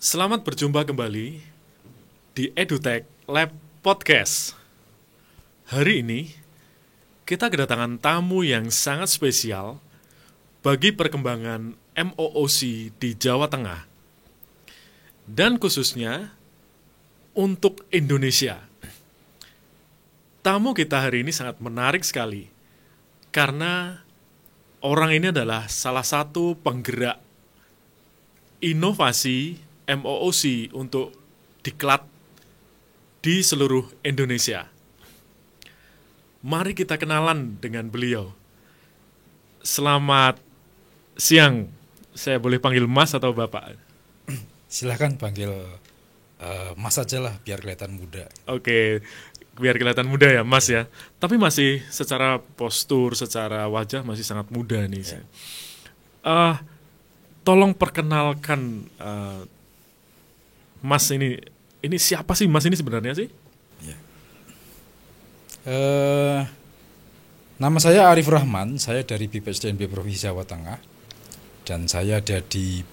Selamat berjumpa kembali di EduTech Lab Podcast. Hari ini kita kedatangan tamu yang sangat spesial bagi perkembangan MOOC di Jawa Tengah dan khususnya untuk Indonesia. Tamu kita hari ini sangat menarik sekali karena orang ini adalah salah satu penggerak inovasi MOOC untuk diklat di seluruh Indonesia. Mari kita kenalan dengan beliau. Selamat siang. Saya boleh panggil Mas atau Bapak? Silahkan panggil Mas aja lah biar kelihatan muda. Oke, biar kelihatan muda ya Mas ya. Tapi masih secara postur, secara wajah masih sangat muda nih. Tolong perkenalkan Mas ini siapa sih Mas ini sebenarnya sih? Ya. Nama saya Arif Rahman, saya dari BPSDMB Provinsi Jawa Tengah dan saya ada di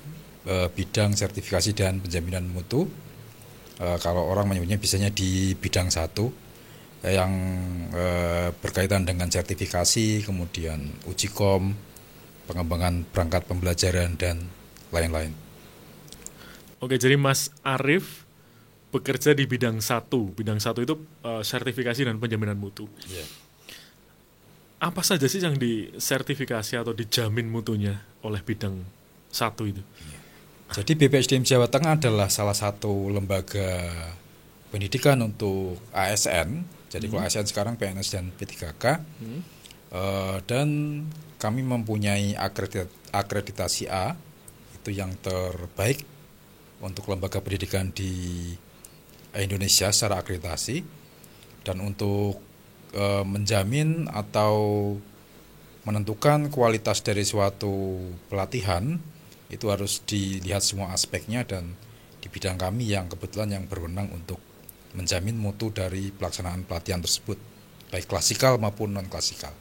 bidang sertifikasi dan penjaminan mutu. Kalau orang menyebutnya biasanya di bidang 1 yang berkaitan dengan sertifikasi, kemudian uji kom, pengembangan perangkat pembelajaran dan lain-lain. Oke, jadi Mas Arif bekerja di bidang 1. Bidang 1 itu sertifikasi dan penjaminan mutu. Yeah. Apa saja sih yang disertifikasi atau dijamin mutunya oleh bidang 1 itu? Yeah. Jadi BPSDM Jawa Tengah adalah salah satu lembaga pendidikan untuk ASN. Jadi kalau ASN sekarang PNS dan P3K. Dan kami mempunyai akreditasi A, itu yang terbaik untuk lembaga pendidikan di Indonesia secara akreditasi, dan untuk menjamin atau menentukan kualitas dari suatu pelatihan itu harus dilihat semua aspeknya, dan di bidang kami yang kebetulan yang berwenang untuk menjamin mutu dari pelaksanaan pelatihan tersebut, baik klasikal maupun non klasikal.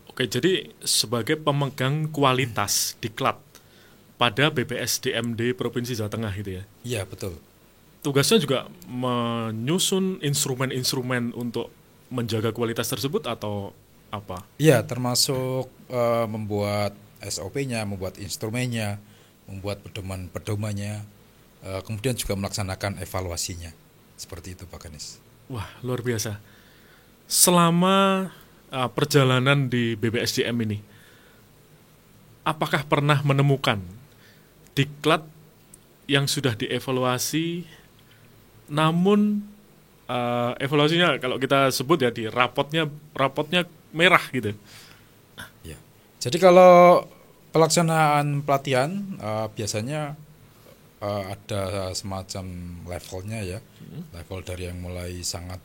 Oke, jadi sebagai pemegang kualitas diklat pada BPSDMD Provinsi Jawa Tengah gitu ya? Iya, betul. Tugasnya juga menyusun instrumen-instrumen untuk menjaga kualitas tersebut atau apa? Iya, termasuk membuat SOP-nya, membuat instrumennya, membuat pedoman-pedomannya, kemudian juga melaksanakan evaluasinya. Seperti itu, Pak Ganis. Wah, luar biasa. Selama perjalanan di BPSDM ini, apakah pernah menemukan diklat yang sudah dievaluasi, namun evaluasinya kalau kita sebut ya di rapotnya merah gitu? Ya. Jadi kalau pelaksanaan pelatihan biasanya ada semacam levelnya ya, level dari yang mulai sangat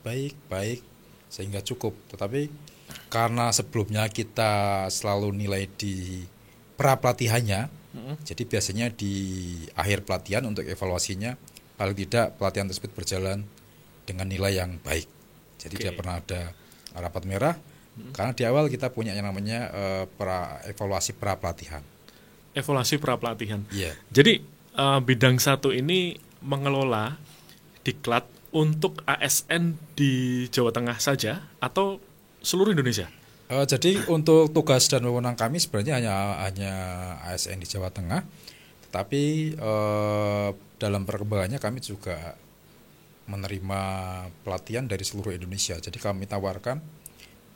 baik sehingga cukup. Tetapi karena sebelumnya kita selalu nilai di pra pelatihannya, jadi biasanya di akhir pelatihan untuk evaluasinya paling tidak pelatihan tersebut berjalan dengan nilai yang baik. Jadi tidak pernah ada rapat merah, karena di awal kita punya yang namanya evaluasi pra pelatihan. Evaluasi pra pelatihan. Yeah. Jadi bidang 1 ini mengelola diklat untuk ASN di Jawa Tengah saja atau seluruh Indonesia? Jadi untuk tugas dan wewenang kami sebenarnya hanya ASN di Jawa Tengah, tetapi dalam perkembangannya kami juga menerima pelatihan dari seluruh Indonesia. Jadi kami tawarkan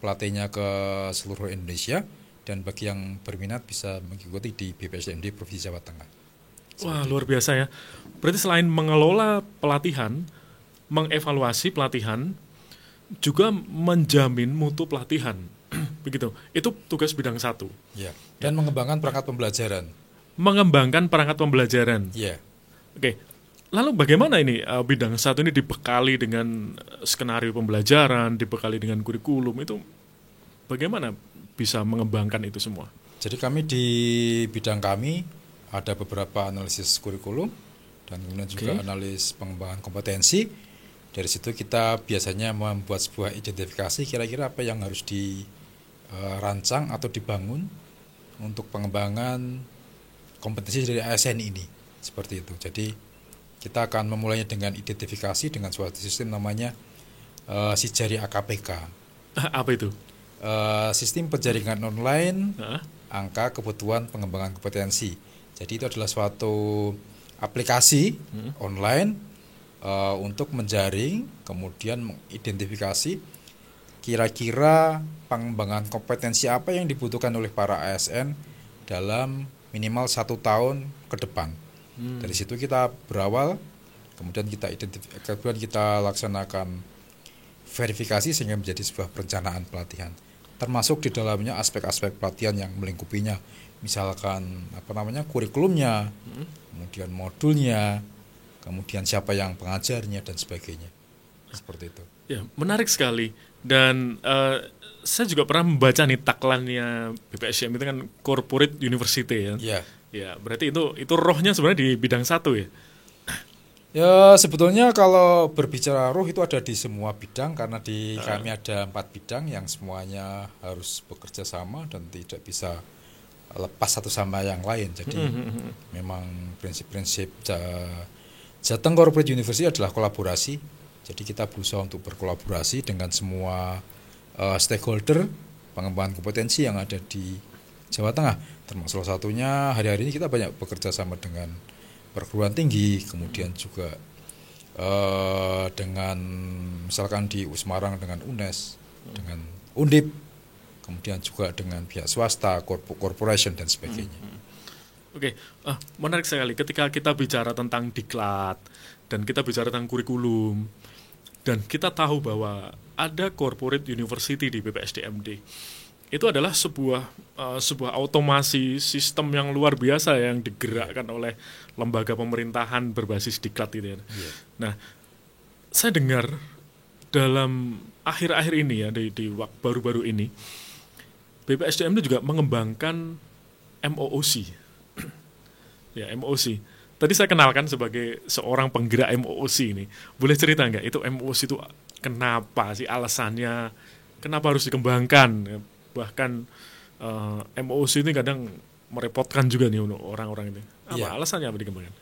pelatihnya ke seluruh Indonesia, dan bagi yang berminat bisa mengikuti di BPSDMD Provinsi Jawa Tengah. Wah, luar biasa ya. Berarti selain mengelola pelatihan, mengevaluasi pelatihan, juga menjamin mutu pelatihan. Begitu. Itu tugas bidang 1. Ya. Dan mengembangkan perangkat pembelajaran. Mengembangkan perangkat pembelajaran. Ya. Oke. Lalu bagaimana ini bidang 1 ini dibekali dengan skenario pembelajaran, dibekali dengan kurikulum, itu bagaimana bisa mengembangkan itu semua? Jadi kami di bidang kami ada beberapa analisis kurikulum dan kemudian juga analis pengembangan kompetensi. Dari situ kita biasanya membuat sebuah identifikasi kira-kira apa yang harus dirancang atau dibangun untuk pengembangan kompetensi dari ASN ini. Seperti itu. Jadi kita akan memulainya dengan identifikasi dengan suatu sistem namanya Sijari AKPK. Apa itu? Sistem penjaringan online Hah? angka kebutuhan pengembangan kompetensi. Jadi itu adalah suatu aplikasi online untuk menjaring, kemudian mengidentifikasi kira-kira pengembangan kompetensi apa yang dibutuhkan oleh para ASN dalam minimal 1 tahun ke depan. Dari situ kita berawal, kemudian kita laksanakan verifikasi sehingga menjadi sebuah perencanaan pelatihan. Termasuk di dalamnya aspek-aspek pelatihan yang melingkupinya, misalkan kurikulumnya, kemudian modulnya, kemudian siapa yang pengajarnya dan sebagainya. Seperti itu. Ya, menarik sekali. Dan saya juga pernah membaca nih tagline-nya BPSDM itu kan Corporate University ya. Ya. Ya, berarti itu rohnya sebenarnya di bidang satu ya. Ya, sebetulnya kalau berbicara roh itu ada di semua bidang, karena di kami ada 4 bidang yang semuanya harus bekerja sama dan tidak bisa lepas satu sama yang lain. Jadi memang prinsip-prinsip Jateng Corporate University adalah kolaborasi. Jadi kita berusaha untuk berkolaborasi dengan semua stakeholder pengembangan kompetensi yang ada di Jawa Tengah. Termasuk salah satunya hari-hari ini kita banyak bekerja sama dengan perguruan tinggi, kemudian juga dengan misalkan di Semarang dengan UNES, dengan Undip, kemudian juga dengan pihak swasta, corporation dan sebagainya. Oke, menarik sekali ketika kita bicara tentang diklat dan kita bicara tentang kurikulum dan kita tahu bahwa ada corporate university di BPSDMD. Itu adalah sebuah otomasi sistem yang luar biasa yang digerakkan oleh lembaga pemerintahan berbasis diklat itu ya. Yeah. Nah, saya dengar dalam akhir-akhir ini ya di baru-baru ini BPSDM itu juga mengembangkan MOOC. Ya, MOOC. Tadi saya kenalkan sebagai seorang penggerak MOOC ini. Boleh cerita nggak itu MOOC itu kenapa sih alasannya? Kenapa harus dikembangkan? Bahkan MOOC ini kadang merepotkan juga nih untuk orang-orang ini. Apa alasannya apa dikembangkan?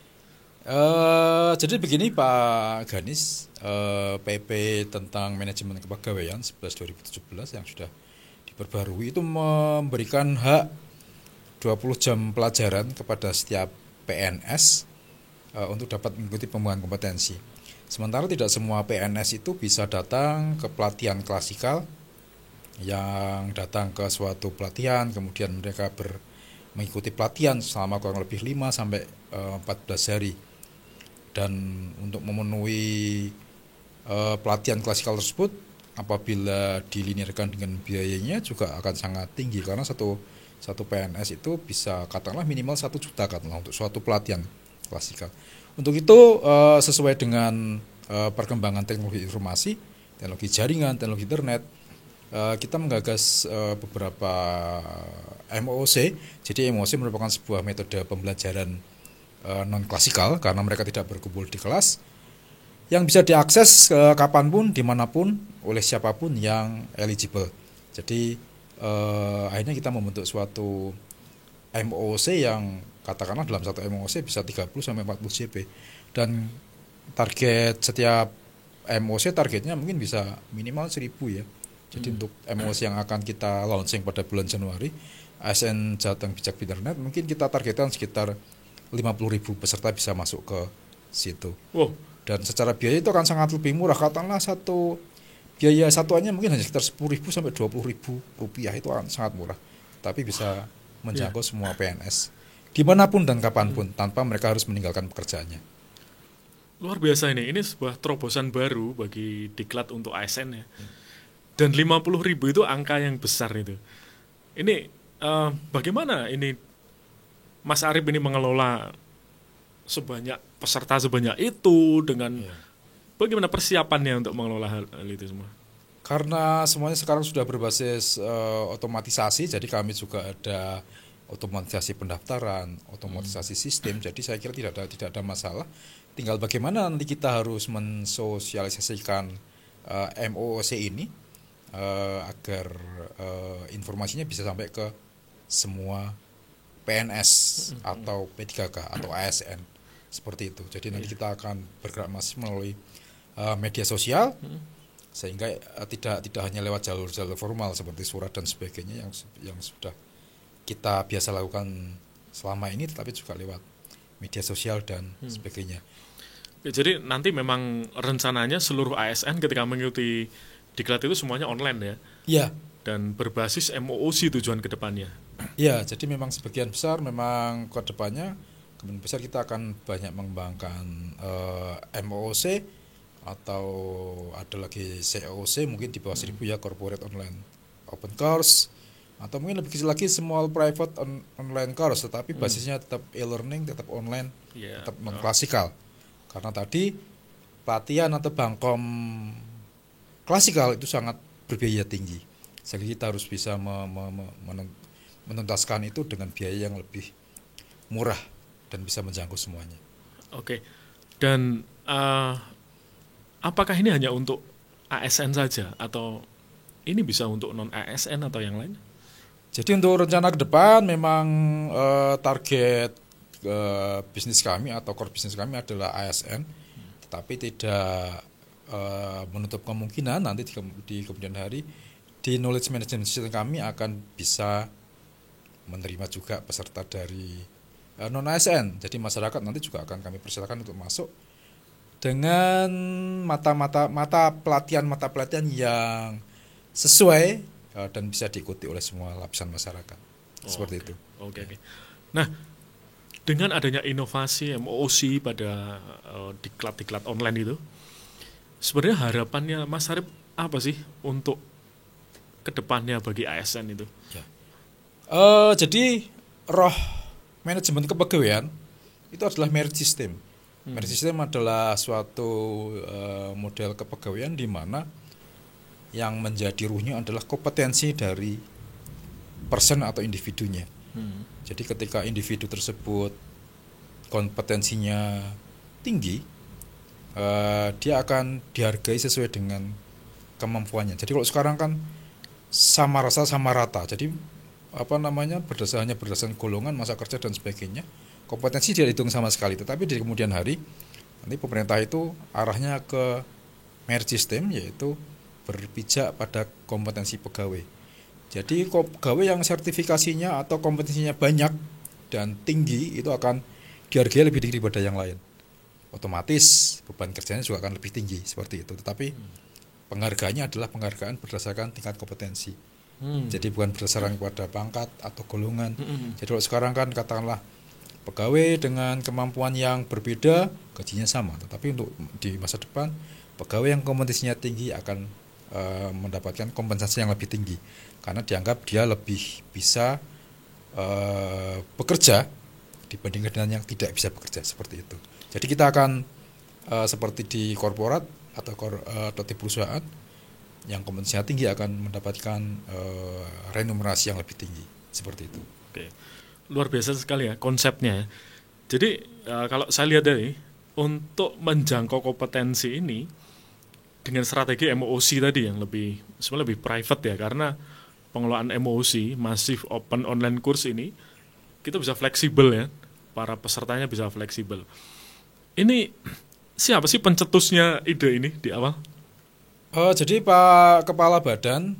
Jadi begini Pak Ganis, PP tentang manajemen kepegawaian 11/2017 yang sudah diperbarui itu memberikan hak 20 jam pelajaran kepada setiap PNS untuk dapat mengikuti pengembangan kompetensi. Sementara tidak semua PNS itu bisa datang ke pelatihan klasikal, yang datang ke suatu pelatihan kemudian mereka mengikuti pelatihan selama kurang lebih 5-14 hari, dan untuk memenuhi pelatihan klasikal tersebut apabila dilinearkan dengan biayanya juga akan sangat tinggi, karena satu PNS itu bisa katakanlah minimal 1 juta katakanlah untuk suatu pelatihan klasikal. Untuk itu sesuai dengan perkembangan teknologi informasi, teknologi jaringan, teknologi internet, kita menggagas beberapa MOOC. Jadi MOOC merupakan sebuah metode pembelajaran non-klasikal karena mereka tidak berkumpul di kelas, yang bisa diakses kapanpun, dimanapun, oleh siapapun yang eligible. Jadi akhirnya kita membentuk suatu MOOC yang katakanlah dalam satu MOOC bisa 30-40 JP, dan target setiap MOOC targetnya mungkin bisa minimal 1.000 ya. Jadi untuk MOOC yang akan kita launching pada bulan Januari, ASN Jateng Bijak Internet, mungkin kita targetkan sekitar 50.000 peserta bisa masuk ke situ. Wow. Dan secara biaya itu akan sangat lebih murah. Katakanlah biaya satuannya mungkin hanya sekitar 10.000 sampai 20.000 rupiah, itu akan sangat murah. Tapi bisa menjangkau semua PNS dimanapun dan kapanpun tanpa mereka harus meninggalkan pekerjaannya. Luar biasa ini sebuah terobosan baru bagi diklat untuk ASN ya. Dan 50.000 itu angka yang besar itu. Ini bagaimana ini Mas Arif ini mengelola sebanyak peserta sebanyak itu dengan bagaimana persiapannya untuk mengelola hal itu semua? Karena semuanya sekarang sudah berbasis otomatisasi, jadi kami juga ada otomatisasi pendaftaran, otomatisasi sistem. Jadi saya kira tidak ada masalah. Tinggal bagaimana nanti kita harus mensosialisasikan MOOC ini agar informasinya bisa sampai ke semua PNS atau P3K atau ASN. seperti itu. Jadi nanti kita akan bergerak masif melalui media sosial, sehingga tidak hanya lewat jalur-jalur formal seperti surat dan sebagainya yang sudah kita biasa lakukan selama ini, tetapi juga lewat media sosial dan sebagainya. Ya, jadi nanti memang rencananya seluruh ASN ketika mengikuti diklat itu semuanya online ya? Iya. Dan berbasis MOOC tujuan ke depannya. Ya, jadi memang sebagian besar memang ke depannya kemungkinan besar kita akan banyak mengembangkan MOOC atau ada lagi COOC mungkin di bawah 1000 ya, Corporate Online Open Course, atau mungkin lebih kecil lagi Small Private Online Course, tetapi basisnya tetap e-learning, tetap online, tetap non klasikal. Karena tadi pelatihan atau bangkom klasikal itu sangat berbiaya tinggi. Jadi kita harus bisa menuntaskan itu dengan biaya yang lebih murah dan bisa menjangkau semuanya. Oke. Dan apakah ini hanya untuk ASN saja atau ini bisa untuk non ASN atau yang lain? Jadi untuk rencana ke depan memang target bisnis kami atau core bisnis kami adalah ASN, tetapi tidak menutup kemungkinan nanti di kemudian hari di knowledge management system kami akan bisa menerima juga peserta dari non ASN. Jadi masyarakat nanti juga akan kami persilakan untuk masuk dengan mata pelatihan yang sesuai dan bisa diikuti oleh semua lapisan masyarakat. Seperti itu. Oke. Nah, dengan adanya inovasi MOOC pada diklat-diklat online itu, sebenarnya harapannya Mas Arif apa sih untuk kedepannya bagi ASN itu? Ya. Jadi roh manajemen kepegawaian itu adalah merit system. Merit system adalah suatu model kepegawaian di mana yang menjadi ruhnya adalah kompetensi dari person atau individunya. Jadi ketika individu tersebut kompetensinya tinggi, dia akan dihargai sesuai dengan kemampuannya. Jadi kalau sekarang kan sama rasa sama rata. Jadi berdasarkan golongan, masa kerja dan sebagainya. Kompetensi tidak dihitung sama sekali. Tetapi di kemudian hari nanti pemerintah itu arahnya ke merit system, yaitu berpijak pada kompetensi pegawai. Jadi pegawai yang sertifikasinya atau kompetensinya banyak dan tinggi itu akan dihargai lebih tinggi daripada yang lain. Otomatis beban kerjanya juga akan lebih tinggi seperti itu. Tetapi penghargaannya adalah penghargaan berdasarkan tingkat kompetensi. Jadi bukan berdasarkan kepada pangkat atau golongan. Jadi kalau sekarang kan katakanlah pegawai dengan kemampuan yang berbeda gajinya sama, tetapi untuk di masa depan pegawai yang kompetensinya tinggi akan mendapatkan kompensasi yang lebih tinggi karena dianggap dia lebih bisa bekerja dibandingkan dengan yang tidak bisa bekerja, seperti itu. Jadi kita akan seperti di korporat atau di perusahaan yang kompetensinya tinggi akan mendapatkan remunerasi yang lebih tinggi, seperti itu. Oke. Luar biasa sekali ya konsepnya. Jadi kalau saya lihat dari untuk menjangkau kompetensi ini dengan strategi MOOC tadi yang sebenarnya lebih private ya, karena pengelolaan MOOC Massive Open Online Course ini kita bisa fleksibel ya, para pesertanya bisa fleksibel. Ini siapa sih pencetusnya ide ini di awal? Jadi Pak Kepala Badan,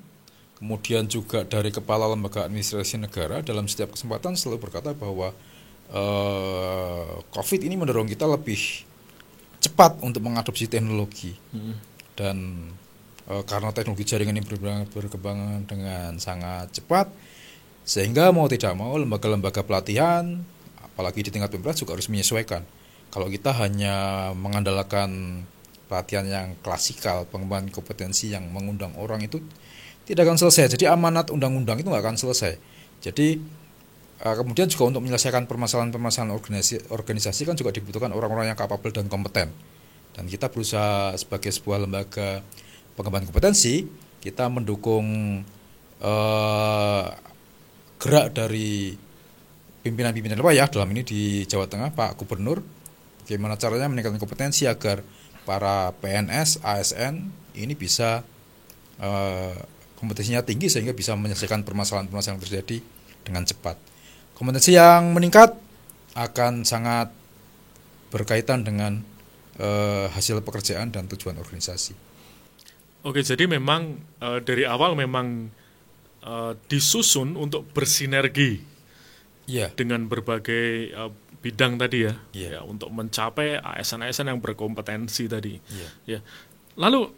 kemudian juga dari Kepala Lembaga Administrasi Negara dalam setiap kesempatan selalu berkata bahwa COVID ini mendorong kita lebih cepat untuk mengadopsi teknologi. Dan karena teknologi jaringan ini berkembang dengan sangat cepat, sehingga mau tidak mau lembaga-lembaga pelatihan, apalagi di tingkat pemerintah juga harus menyesuaikan. Kalau kita hanya mengandalkan pelatihan yang klasikal, pengembangan kompetensi yang mengundang orang itu tidak akan selesai. Jadi amanat undang-undang itu nggak akan selesai. Jadi kemudian juga untuk menyelesaikan permasalahan-permasalahan organisasi kan juga dibutuhkan orang-orang yang kapabel dan kompeten. Dan kita berusaha sebagai sebuah lembaga pengembangan kompetensi, kita mendukung gerak dari pimpinan-pimpinan wilayah, dalam ini di Jawa Tengah Pak Gubernur, bagaimana caranya meningkatkan kompetensi agar para PNS, ASN ini bisa kompetensinya tinggi sehingga bisa menyelesaikan permasalahan-permasalahan yang terjadi dengan cepat. Kompetensi yang meningkat akan sangat berkaitan dengan hasil pekerjaan dan tujuan organisasi. Oke, jadi memang dari awal memang disusun untuk bersinergi Iya. dengan berbagai bidang tadi ya, Iya. ya untuk mencapai ASN-ASN yang berkompetensi tadi. Iya. Ya. Lalu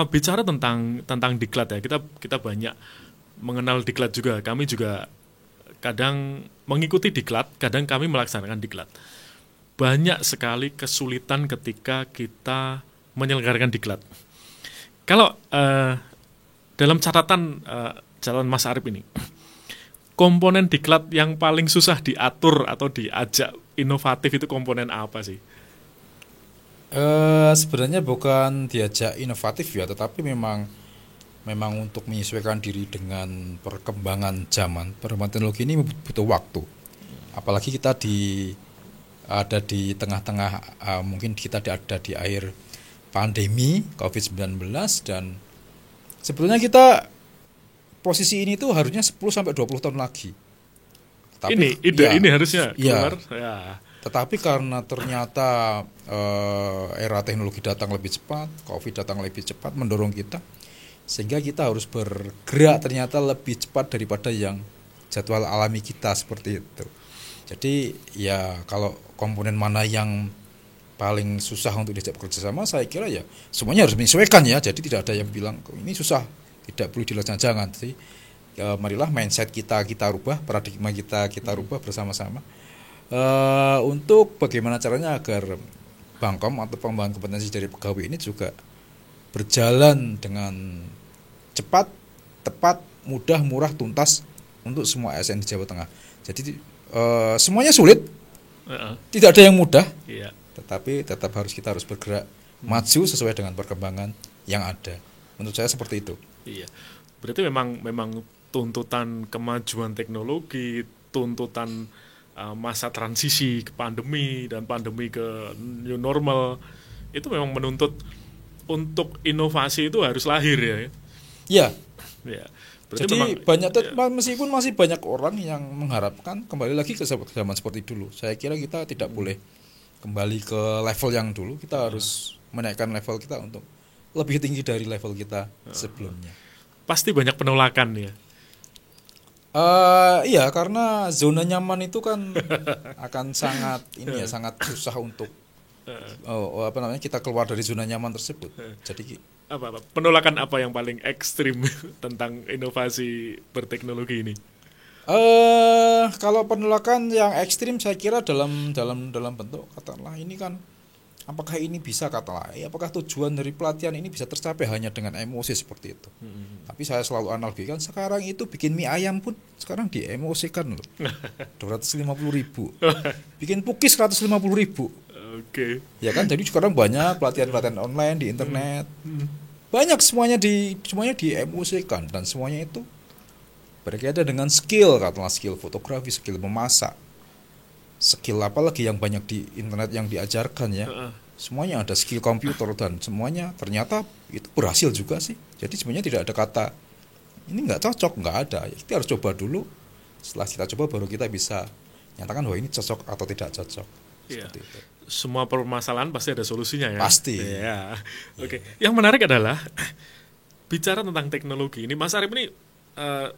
bicara tentang diklat ya, kita banyak mengenal diklat juga. Kami juga kadang mengikuti diklat, kadang kami melaksanakan diklat. Banyak sekali kesulitan ketika kita menyelenggarakan diklat. Kalau dalam catatan Mas Arif ini, komponen diklat yang paling susah diatur atau diajak inovatif itu komponen apa sih? Sebenarnya bukan diajak inovatif ya, tetapi memang untuk menyesuaikan diri dengan perkembangan zaman. Perkembangan teknologi ini butuh waktu. Apalagi kita ada di tengah-tengah, mungkin kita ada di akhir pandemi COVID-19, dan sebetulnya kita posisi ini tuh harusnya 10-20 tahun lagi. Tapi, ini harusnya keluar. Ya. Ya. Tetapi karena ternyata era teknologi datang lebih cepat, COVID datang lebih cepat mendorong kita, sehingga kita harus bergerak ternyata lebih cepat daripada yang jadwal alami kita seperti itu. Jadi ya kalau komponen mana yang paling susah untuk diajak bekerja sama, saya kira ya semuanya harus menyesuaikan ya. Jadi tidak ada yang bilang ini susah, tidak perlu dilakukan, jangan. Jadi marilah mindset kita rubah, paradigma kita rubah bersama-sama. Untuk bagaimana caranya agar Bangkom atau pengembangan kompetensi dari pegawai ini juga berjalan dengan cepat, tepat, mudah, murah, tuntas untuk semua ASN di Jawa Tengah. Jadi semuanya sulit, tidak ada yang mudah, tetapi kita harus bergerak maju sesuai dengan perkembangan yang ada. Menurut saya seperti itu. Iya, berarti memang tuntutan kemajuan teknologi, tuntutan masa transisi ke pandemi dan pandemi ke new normal itu memang menuntut untuk inovasi itu harus lahir ya. Iya. Ya. Jadi meskipun masih banyak orang yang mengharapkan kembali lagi ke zaman seperti dulu. Saya kira kita tidak boleh kembali ke level yang dulu. Kita harus menaikkan level kita untuk lebih tinggi dari level kita sebelumnya. Pasti banyak penolakan ya. Iya, karena zona nyaman itu kan akan sangat sangat susah untuk kita keluar dari zona nyaman tersebut. Jadi penolakan apa yang paling ekstrim tentang inovasi berteknologi ini? Kalau penolakan yang ekstrim saya kira dalam bentuk katakanlah ini kan, apakah ini bisa apakah tujuan dari pelatihan ini bisa tercapai hanya dengan emosi seperti itu. Tapi saya selalu analogikan, sekarang itu bikin mie ayam pun sekarang diemosikan loh. 250.000. Bikin pukis 150.000. Oke. Ya kan, jadi sekarang banyak pelatihan online di internet. Banyak semuanya diemosikan, dan semuanya itu berkaitan dengan skill, katakanlah skill fotografi, skill memasak, skill apalagi yang banyak di internet yang diajarkan ya. Semuanya ada skill komputer, dan semuanya ternyata itu berhasil juga sih. Jadi sebenarnya tidak ada kata ini nggak cocok, nggak ada. Kita harus coba dulu. Setelah kita coba baru kita bisa nyatakan bahwa ini cocok atau tidak cocok. Seperti itu. Semua permasalahan pasti ada solusinya ya. Pasti. Ya. Oke. Yang menarik adalah bicara tentang teknologi ini, Mas Arif ini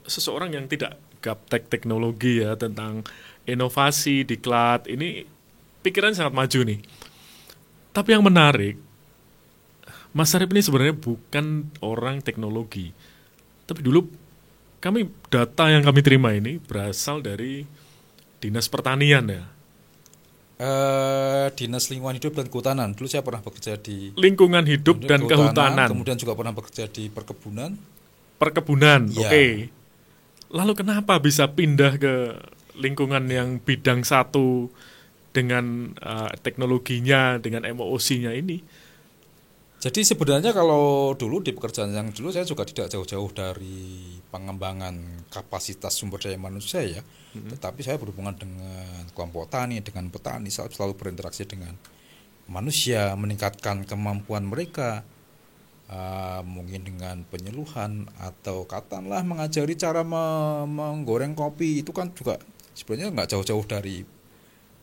seseorang yang tidak gaptek teknologi ya, tentang inovasi diklat ini pikiran sangat maju nih. Tapi yang menarik, Mas Arif ini sebenarnya bukan orang teknologi. Tapi dulu data yang kami terima ini berasal dari Dinas Pertanian ya. Dinas Lingkungan Hidup dan Kehutanan. Dulu saya pernah bekerja di Lingkungan Hidup dan Kehutanan. Kemudian juga pernah bekerja di perkebunan. Ya. Oke. Lalu kenapa bisa pindah ke lingkungan yang bidang satu dengan teknologinya, dengan MOOC-nya ini? Jadi sebenarnya kalau dulu di pekerjaan yang dulu saya juga tidak jauh-jauh dari pengembangan kapasitas sumber daya manusia ya. Tetapi saya berhubungan dengan kelompok tani, dengan petani, selalu berinteraksi dengan manusia, meningkatkan kemampuan mereka, mungkin dengan penyuluhan atau katakanlah mengajari cara menggoreng kopi. Itu kan juga sebenarnya nggak jauh-jauh dari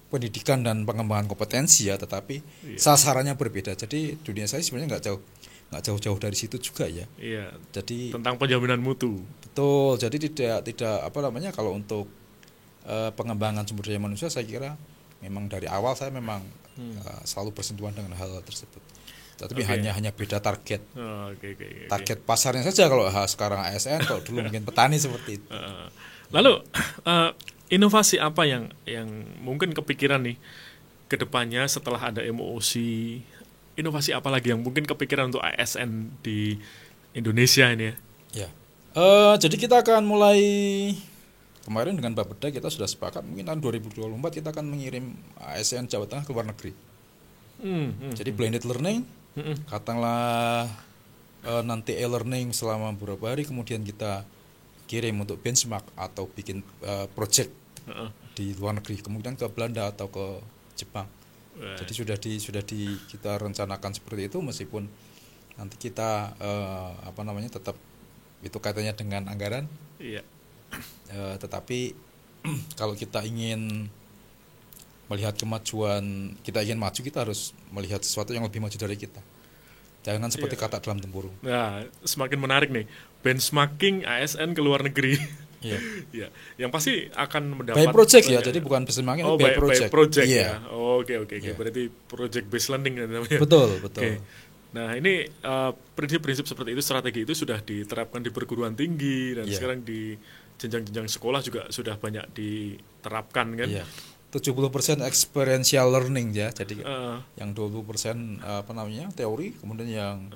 pendidikan dan pengembangan kompetensi ya, tetapi sasarannya berbeda. Jadi dunia saya sebenarnya nggak jauh-jauh dari situ juga ya. Iya. Jadi Tentang penjaminan mutu. betul. Jadi tidak apa namanya, kalau untuk pengembangan sumber daya manusia, saya kira memang dari awal saya memang selalu bersentuhan dengan hal tersebut. Tapi hanya beda target. Target pasarnya saja, kalau sekarang ASN, kalau dulu mungkin petani seperti itu. Lalu inovasi apa yang mungkin kepikiran nih ke depannya setelah ada MOOC? Inovasi apa lagi yang mungkin kepikiran untuk ASN di Indonesia ini ya? Ya. Jadi kita akan mulai kemarin dengan Bapeda, kita sudah sepakat mungkin tahun 2024 kita akan mengirim ASN Jawa Tengah ke luar negeri. Jadi blended learning, katakanlah nanti e-learning selama beberapa hari, kemudian kita kirim untuk benchmark atau bikin project di luar negeri, kemudian ke Belanda atau ke Jepang. Jadi sudah kita rencanakan seperti itu, meskipun nanti kita tetap itu kaitannya dengan anggaran. Iya. Tetapi kalau kita ingin melihat kemajuan, kita ingin maju, kita harus melihat sesuatu yang lebih maju dari kita. Jangan seperti kata dalam tempurung. Nah, semakin menarik nih, benchmarking ASN ke luar negeri. Iya. Ya, yang pasti akan mendapat by project ya, jadi bukan benchmarking, by project. Iya. Ya. Oke. Berarti project based learning namanya. Betul. Okay. Nah, ini prinsip-prinsip seperti itu, strategi itu sudah diterapkan di perguruan tinggi dan sekarang di jenjang-jenjang sekolah juga sudah banyak diterapkan kan. Iya. 70% experiential learning ya. Jadi yang 20% teori, kemudian yang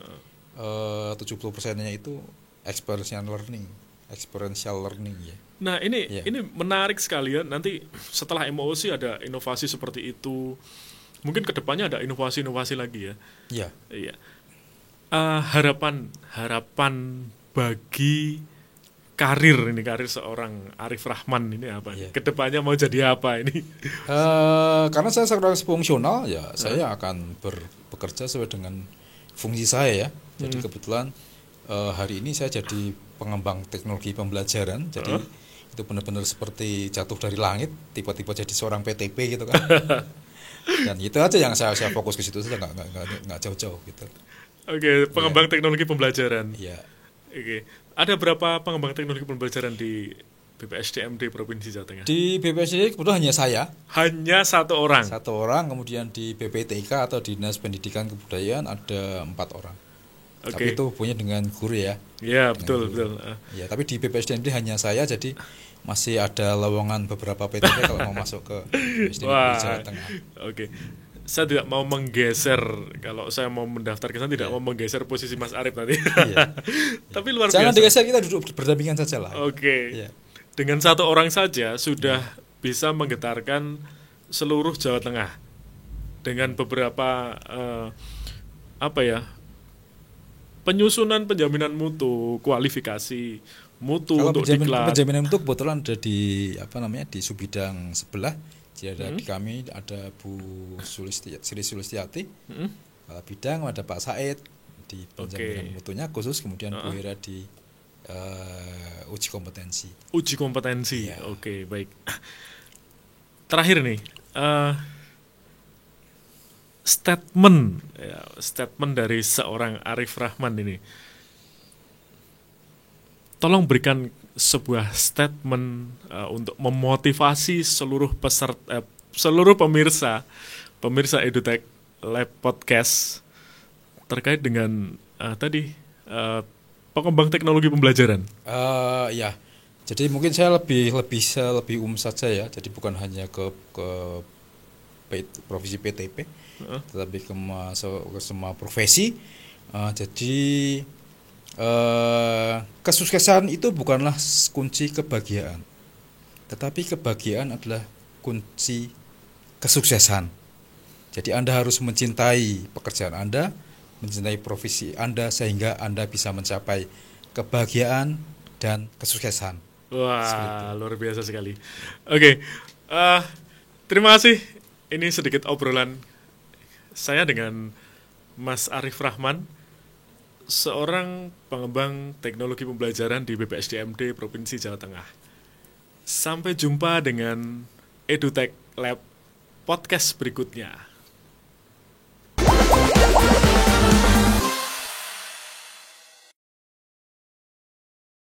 70%-nya itu experiential learning ya. Nah, ini menarik sekali ya. Nanti setelah MOOC ada inovasi seperti itu. Mungkin kedepannya ada inovasi-inovasi lagi ya. Iya. Harapan bagi karir seorang Arif Rahman ini apa? Kedepannya mau jadi apa ini? Karena saya seorang fungsional ya, saya akan bekerja sesuai dengan fungsi saya ya. Jadi kebetulan hari ini saya jadi pengembang teknologi pembelajaran. Jadi itu benar-benar seperti jatuh dari langit, tiba-tiba jadi seorang PTP gitu kan. Dan itu aja yang saya fokus ke situ saja, nggak jauh-jauh gitu. Oke, pengembang teknologi pembelajaran. Iya. Oke. Ada berapa pengembang teknologi pembelajaran di BPSDM di Provinsi Jawa Tengah? Di BPSDM kebetulan hanya saya. Hanya satu orang. Kemudian di BPTK atau Dinas Pendidikan Kebudayaan ada 4 orang. Tapi itu hubungannya dengan guru ya. Iya, betul. Ya, tapi di BPSDM hanya saya, jadi masih ada lowongan beberapa PTP kalau mau masuk ke BPSDM Jawa Tengah. Oke. Saya tidak mau menggeser, kalau saya mau mendaftar ke sana tidak mau menggeser posisi Mas Arif nanti. Tapi luar biasa. Jangan digeser, kita duduk berdampingan saja lah. Oke. Dengan satu orang saja sudah bisa menggetarkan seluruh Jawa Tengah dengan beberapa penyusunan penjaminan mutu, kualifikasi mutu kalau untuk diklat. Penjaminan mutu kebetulan ada di di Subidang sebelah. Jadi ada di kami ada Bu Sri Sulistiati, Kepala Bidang, ada Pak Said di penjaminan mutunya khusus, kemudian Bu Hera di uji kompetensi. Uji kompetensi, Oke, baik. Terakhir nih, statement dari seorang Arif Rahman ini. Tolong berikan sebuah statement untuk memotivasi seluruh pemirsa EduTech Lab Podcast terkait dengan pengembang teknologi pembelajaran. Jadi mungkin saya lebih saja ya. Jadi bukan hanya ke profesi PTP, tetapi ke semua profesi. Jadi kesuksesan itu bukanlah kunci kebahagiaan, tetapi kebahagiaan adalah kunci kesuksesan. Jadi Anda harus mencintai pekerjaan Anda, mencintai profesi Anda, sehingga Anda bisa mencapai kebahagiaan dan kesuksesan. Wah, luar biasa sekali. Oke, terima kasih. Ini sedikit obrolan saya dengan Mas Arif Rahman, seorang pengembang teknologi pembelajaran di BPSDMD Provinsi Jawa Tengah. Sampai jumpa dengan EduTech Lab podcast berikutnya.